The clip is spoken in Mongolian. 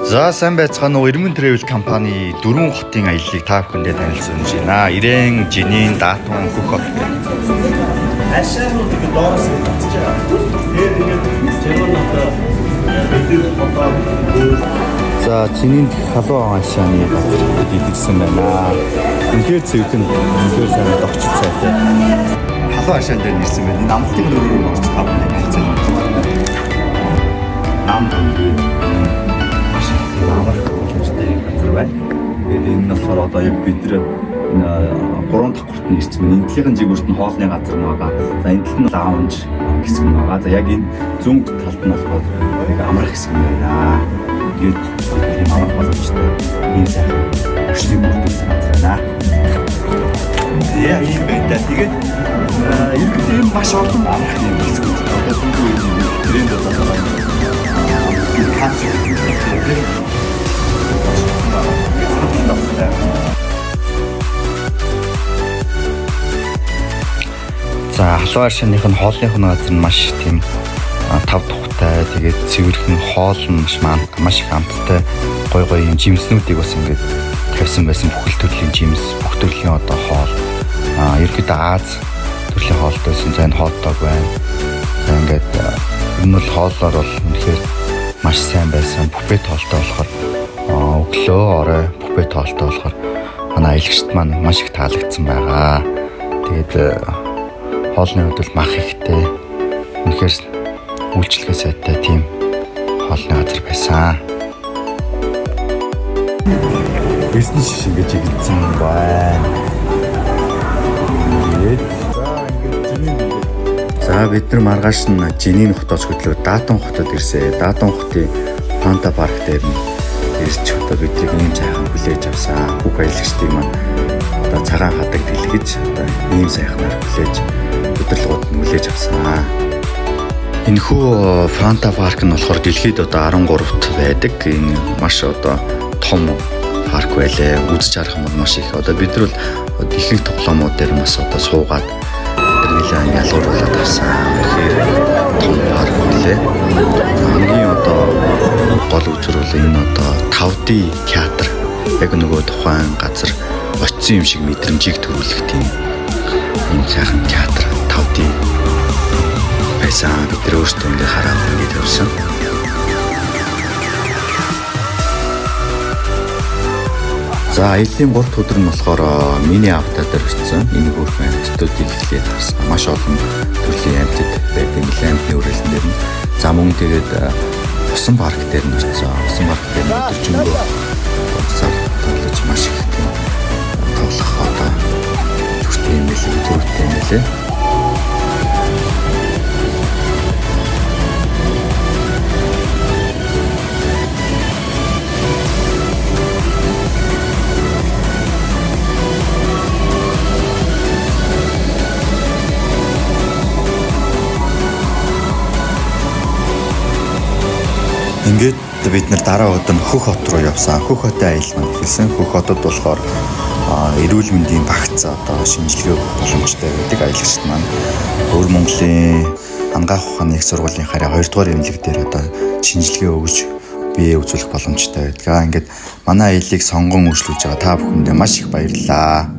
За сайн байцгаана уу. Ирмэн Travel компани 4 хотын аяллыг та бүхэндээ танилцуулж байна. Ирээн, Жинин, Даатун, Хөх хот гэх. Ашаанууд ингэ доороос татчих жаа. Тэгээд ингэ Жинин одоо бидний хотоо. За Жинин халуун ашааны идэгсэн байна. Үнхээр цэвдэн, үнхээр сайн догч цайтай. Халуун ашаан дээр нэрсэн байна. Энэ амтлагын өрөөр орж тавна хэлцээ. Тэгээд энэ нь болохоор одоо яг бид нэр 3 дахь хүртний ирсэн байна. Энэхийн жигүүрт нь хоолны газар байгаа. За энэ тал нь лаунж гэсэн юм байгаа. За яг энэ зүүн талд нь болохоор амрах гэсэн юм байна. Тэгээд ийм амрах боломжтой энэ сайхан өчнөд бүрдүүлсэн газар байна. Яг ийм байдаг. Тэгээд ерөнхийдөө энэ маш олон амрах юм гэсэн үг. Одоо сүүлийн үеийн тренд болоод байна. За халуун аршааных нь хоолных нь газар нь маш тийм тав тухтай, тэгээд цэвэрхэн хоол нь маш их амттай гой юм жимснүүдийг бас ингээд тавьсан байсан. Бүхэл төрлийн жимс, бүх төрлийн одоо хоол. Ерөнхийдөө Аз төрлийн хоолтой байсан. За энэ хотдог байна. За ингээд энэ бол хооллоор бол үнэхээр маш сайн байсан. Буфет хоолтой болохоор өглөө орой буфет хоолтой болохоор манай аялагчд маань маш их таалагдсан байгаа. Тэгээд хоолны хувьд бол мах ихтэй, үнэхээр үйлчлэгээ сайтай тийм хоолны газар байсан. Бизнес шингэж игдсэн байна. За бид нар маргааш нь Жинин хотоос хөдлөө Даатун хотод ирсэн. Даатун хотын Фанта парк дээр нь ирж одоо биднийг ийм сайхан хүлээж авсан. Бүх аялагчдыг маань одоо цагаан хадаг дэлгэж одоо ийм сайхнаар хүлээж удирдлагууд нь хүлээж авсан. Энэхүү Фанта парк нь болохоор дэлхийд одоо 13-т байдаг. Энэ маш одоо том парк байлээ. Үзэж харах юм маш их. Одоо бид нар бол дэлхийн тоглоомууд дээр бас одоо суугаад нэлээд ялгууруулаад авсан. Тэгэхээр том парк байлээ. Хамгийн одоо гол үзэр бол энэ одоо 5D театр. Яг нөгөө тухайн газар очсон юм шиг мэдрэмжийг төрүүлэх тийм ийм сайхан театр 5D байсан. Бид нар өөрсдөө ингэ хараад ингэ тавьсан. За аяллаа 3 дахь өдөр нь болохоор миний авто дээр очсон. Энэ бүрхэн амьтдуудыг эхлээд харсан. Маш олон төрлийн амьтад байдаг. Нэлээд амьтны үрэлэн дээр нь. За мөн тэгээд усан парк дээр нь очсон. Усан парк дээр нь өдөржингөө тоглож маш их тийм тоглох одоо зүрхтэй юм байлээ. Ингээд бид нар дараа өдөр нь Хөх хот руу явсан. Хөх хотын аялал маань эхэлсэн. Хөх хотод болохоор эрүүл мэндийн багц одоо шинжилгээ боломжтой байдаг аялагчд маань. Өвөр Монголын ангаах ухааны их сургуулийн хараа 2 дугаар эмнэлэг дээр одоо шинжилгээ өгж бие үзүүлэх боломжтой байдаг. Ингээд манай аяллыг сонгон үргэлжлүүлж байгаа та бүхэндээ маш их баярлалаа.